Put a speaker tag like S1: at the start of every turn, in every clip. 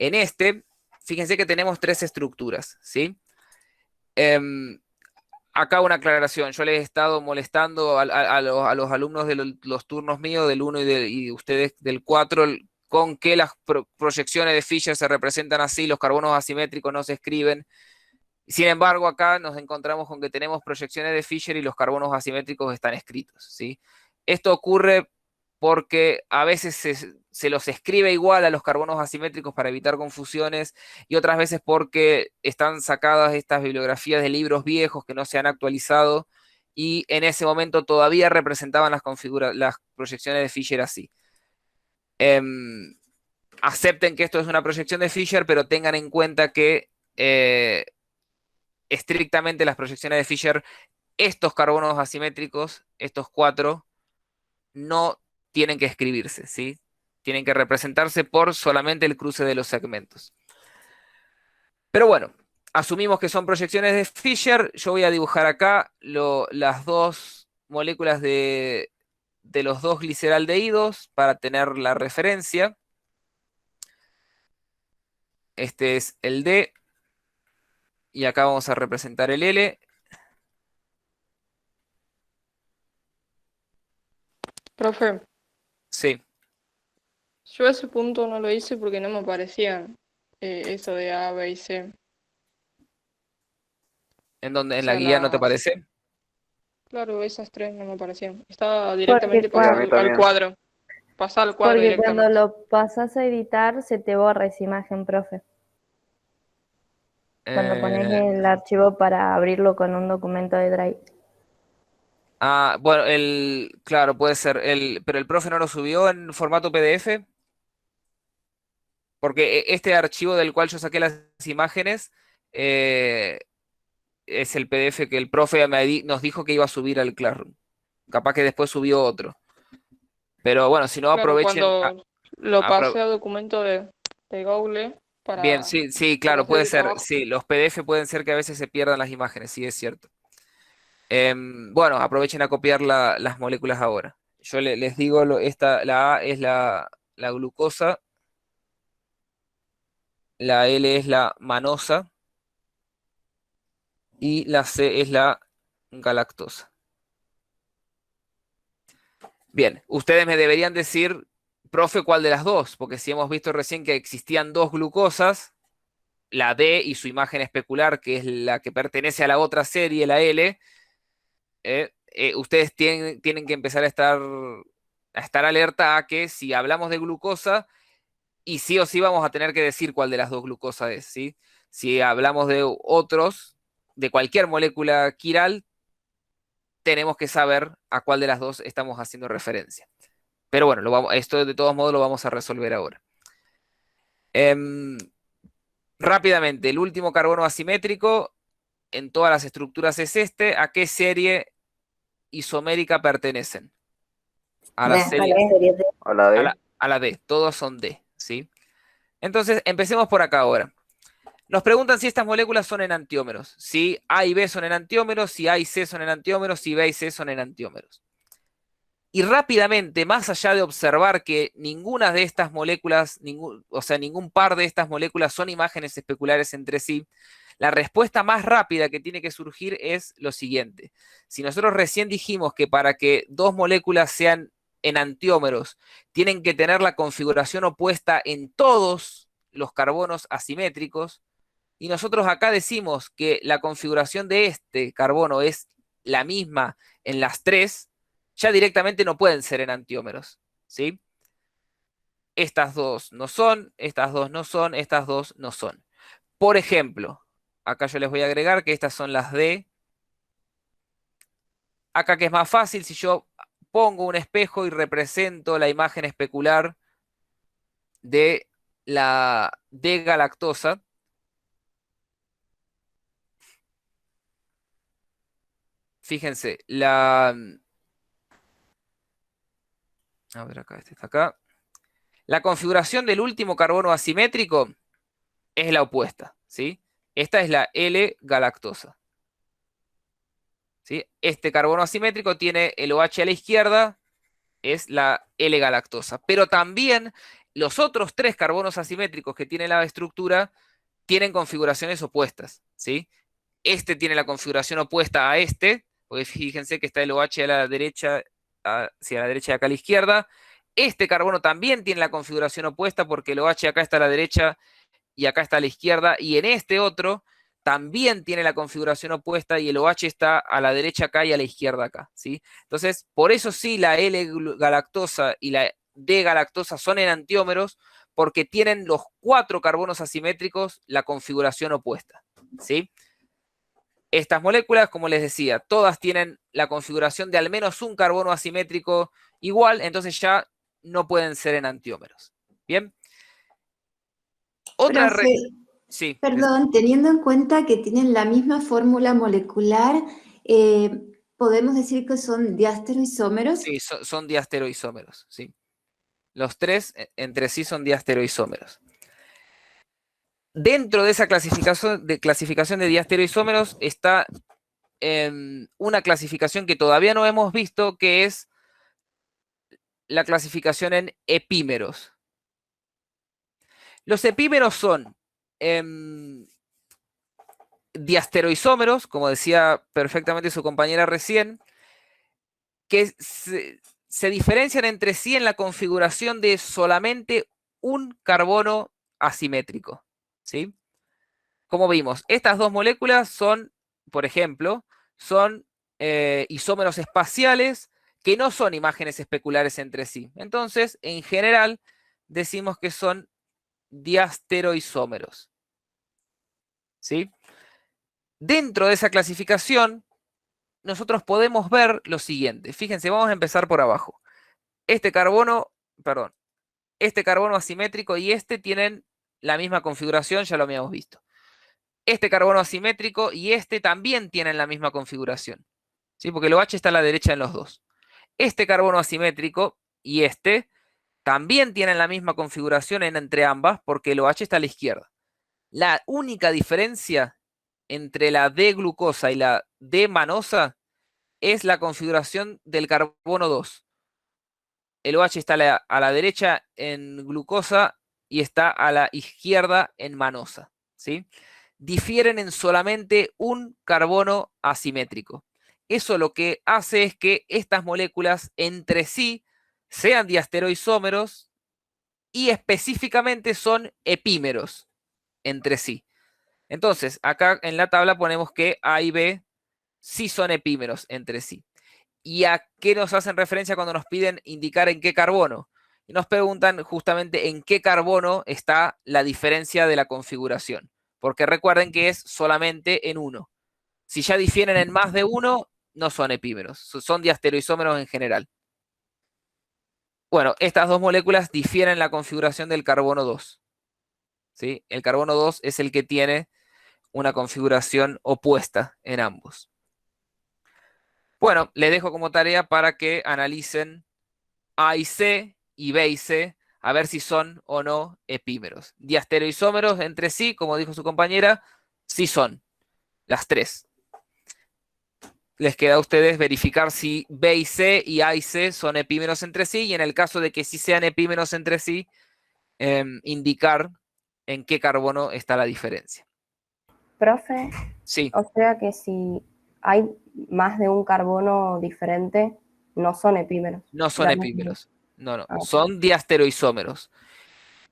S1: En este, fíjense que tenemos tres estructuras, ¿sí? Em, Acá una aclaración, yo les he estado molestando a los alumnos de los turnos míos, del 1 y ustedes del 4, con que las proyecciones de Fisher se representan así, los carbonos asimétricos no se escriben. Sin embargo, acá nos encontramos con que tenemos proyecciones de Fisher y los carbonos asimétricos están escritos, ¿sí? Esto ocurre porque a veces se los escribe igual a los carbonos asimétricos para evitar confusiones y otras veces porque están sacadas estas bibliografías de libros viejos que no se han actualizado y en ese momento todavía representaban las proyecciones de Fisher así. Em, Acepten que esto es una proyección de Fisher, pero tengan en cuenta que estrictamente las proyecciones de Fisher, estos carbonos asimétricos, estos cuatro, no tienen que escribirse, ¿sí? Tienen que representarse por solamente el cruce de los segmentos. Pero bueno, asumimos que son proyecciones de Fisher. Yo voy a dibujar acá las dos moléculas de los dos gliceraldehídos para tener la referencia. Este es el D y acá vamos a representar el L.
S2: Profe,
S1: Sí,
S2: yo a ese punto no lo hice porque no me aparecían eso de A, B y C.
S1: en
S2: O
S1: la
S2: sea,
S1: guía no te parece.
S2: claro, esas tres no me aparecían. Estaba
S3: Porque,
S2: directamente
S4: Sí, a
S2: pasar
S4: mí
S2: al
S4: también.
S2: cuadro. Pasar al cuadro
S3: porque cuando
S2: directamente.
S3: lo pasas a editar se te borra esa imagen, profe. Cuando pones
S1: Eh,
S3: el archivo para abrirlo con un documento de Drive.
S1: bueno, claro, puede ser. Pero el profe no lo subió en formato PDF, porque este archivo del cual yo saqué las imágenes eh, es el PDF que el profe nos dijo que iba a subir al Classroom. Capaz que después subió otro. Pero bueno, si no
S2: Claro,
S1: aprovechen.
S2: cuando lo
S1: Apro-
S2: pasé a documento de Google
S1: Bien, sí, sí,
S2: para
S1: claro,
S2: hacer
S1: puede
S2: el
S1: ser.
S2: trabajo.
S1: Sí, los PDF pueden ser que a veces se pierdan las imágenes, sí, es cierto. Bueno, aprovechen a copiar las moléculas ahora. Yo les digo, la A es la glucosa, la L es la manosa y la C es la galactosa. Bien, ustedes me deberían decir, profe, ¿cuál de las dos? Porque si hemos visto recién que existían dos glucosas, la D y su imagen especular, que es la que pertenece a la otra serie, la L, ustedes tienen que empezar a estar alerta a que si hablamos de glucosa, y sí o sí vamos a tener que decir cuál de las dos glucosas es, ¿sí? Si hablamos de otros, de cualquier molécula quiral, tenemos que saber a cuál de las dos estamos haciendo referencia. Pero bueno, esto de todos modos lo vamos a resolver ahora. Em, Rápidamente, el último carbono asimétrico en todas las estructuras es este. ¿A qué serie isomérica pertenecen? A la
S3: A
S1: serie,
S3: la serie D.
S4: A la D.
S1: a la D. Todos son D, ¿sí? Entonces, empecemos por acá ahora. Nos preguntan si estas moléculas son enantiómeros. Si A y B son enantiómeros, si A y C son enantiómeros, si B y C son enantiómeros. Y rápidamente, más allá de observar que ninguna de estas moléculas, o sea, ningún par de estas moléculas son imágenes especulares entre sí, la respuesta más rápida que tiene que surgir es lo siguiente. Si nosotros recién dijimos que para que dos moléculas sean enantiómeros, tienen que tener la configuración opuesta en todos los carbonos asimétricos, y nosotros acá decimos que la configuración de este carbono es la misma en las tres, ya directamente no pueden ser enantiómeros, ¿sí? Estas dos no son, estas dos no son, estas dos no son. Por ejemplo, acá yo les voy a agregar que estas son las D. Acá que es más fácil, si yo pongo un espejo y represento la imagen especular de la D-galactosa, fíjense, a ver acá, este está acá. La configuración del último carbono asimétrico es la opuesta, ¿sí? Esta es la L-galactosa, ¿sí? Este carbono asimétrico tiene el OH a la izquierda, es la L-galactosa, pero también Los otros 3 carbonos asimétricos que tiene la estructura tienen configuraciones opuestas, ¿sí? Este tiene la configuración opuesta a este, porque fíjense que está el OH a la derecha, hacia la derecha y acá a la izquierda. Este carbono también tiene la configuración opuesta porque el OH acá está a la derecha y acá está a la izquierda, y en este otro también tiene la configuración opuesta y el OH está a la derecha acá y a la izquierda acá, ¿sí? Entonces, por eso sí la L-galactosa y la D-galactosa son enantiómeros, porque tienen los 4 carbonos asimétricos la configuración opuesta, ¿sí? Estas moléculas, como les decía, todas tienen la configuración de al menos un carbono asimétrico igual, entonces ya no pueden ser enantiómeros. ¿Bien? Otra
S4: Profe,
S1: sí,
S4: perdón, teniendo en cuenta que tienen la misma fórmula molecular, ¿podemos decir que son diastereoisómeros?
S1: sí, son diastereoisómeros, sí. Los 3 entre sí son diastereoisómeros. Dentro de esa clasificación de diastereoisómeros está una clasificación que todavía no hemos visto, que es la clasificación en epímeros. Los epímeros son diastereoisómeros, como decía perfectamente su compañera recién, que se diferencian entre sí en la configuración de solamente un carbono asimétrico, ¿sí? Como vimos, estas dos moléculas son, por ejemplo, son isómeros espaciales que no son imágenes especulares entre sí. Entonces, en general, decimos que son diastereoisómeros, ¿sí? Dentro de esa clasificación, nosotros podemos ver lo siguiente. Fíjense, vamos a empezar por abajo. Este carbono asimétrico y este tienen la misma configuración, ya lo habíamos visto. Este carbono asimétrico y este también tienen la misma configuración, ¿sí? Porque el OH está a la derecha en los dos. Este carbono asimétrico y este también tienen la misma configuración entre ambas porque el OH está a la izquierda. La única diferencia entre la D-glucosa y la D-manosa es la configuración del carbono 2. El OH está a la derecha en glucosa y está a la izquierda en manosa, ¿sí? Difieren en solamente un carbono asimétrico. Eso lo que hace es que estas moléculas entre sí sean diastereoisómeros y específicamente son epímeros entre sí. Entonces, acá en la tabla ponemos que A y B sí son epímeros entre sí. ¿Y a qué nos hacen referencia cuando nos piden indicar en qué carbono? Y nos preguntan justamente en qué carbono está la diferencia de la configuración. Porque recuerden que es solamente en uno. Si ya difieren en más de uno, no son epímeros, son diastereoisómeros en general. Bueno, estas dos moléculas difieren en la configuración del carbono 2. ¿Sí? El carbono 2 es el que tiene una configuración opuesta en ambos. Bueno, les dejo como tarea para que analicen A y C y B y C, a ver si son o no epímeros. Diastereoisómeros entre sí, como dijo su compañera, sí son, las 3. Les queda a ustedes verificar si B y C y A y C son epímeros entre sí, y en el caso de que sí sean epímeros entre sí, indicar en qué carbono está la diferencia.
S3: Profe,
S1: Sí,
S3: o sea que si hay más de un carbono diferente, no son epímeros.
S1: no son
S3: La misma-
S1: epímeros. No, no,
S3: Ah, ok.
S1: son diastereoisómeros.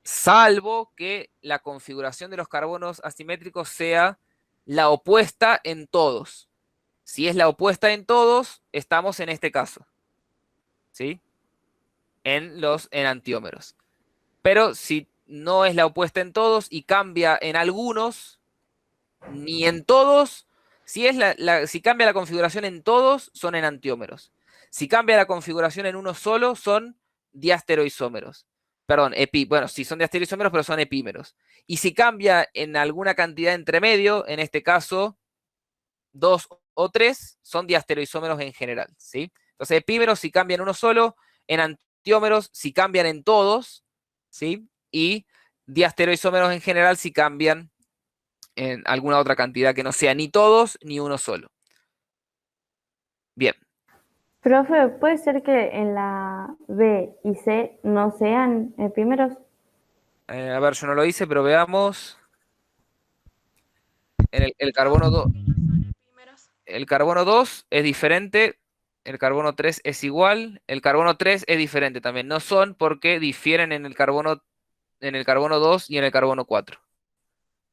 S1: Salvo que la configuración de los carbonos asimétricos sea la opuesta en todos. Si es la opuesta en todos, estamos en este caso, ¿sí? En los enantiómeros. Pero si no es la opuesta en todos y cambia en algunos, ni en todos, si cambia la configuración en todos, son enantiómeros. Si cambia la configuración en uno solo, son diastereoisómeros. Perdón, bueno, sí son diastereoisómeros, pero son epímeros. Y si cambia en alguna cantidad entre medio, en este caso, 2 o 3, son diastereoisómeros en general, ¿sí? Entonces, epímeros si cambian uno solo, enantiómeros si cambian en todos, ¿sí? Y diastereoisómeros en general si cambian en alguna otra cantidad que no sea ni todos ni uno solo. Bien,
S3: Profe, ¿puede ser que en la B y C no sean epímeros?
S1: A ver, yo no lo hice, pero veamos. El carbono 2. El carbono 2 es diferente. El carbono 3 es igual. El carbono 3 es diferente también. No son porque difieren en el carbono 2 y en el carbono 4.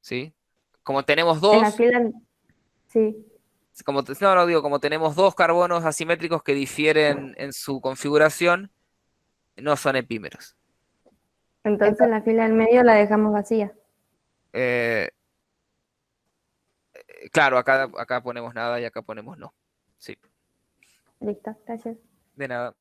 S1: ¿Sí? Como tenemos
S3: En la
S1: dos,
S3: fila, sí,
S1: no, no digo, como tenemos dos carbonos asimétricos que difieren en su configuración, no son epímeros.
S3: entonces la fila del medio la dejamos vacía.
S1: Eh, claro, acá ponemos nada y acá ponemos no. Sí,
S3: Listo, gracias.
S1: de nada.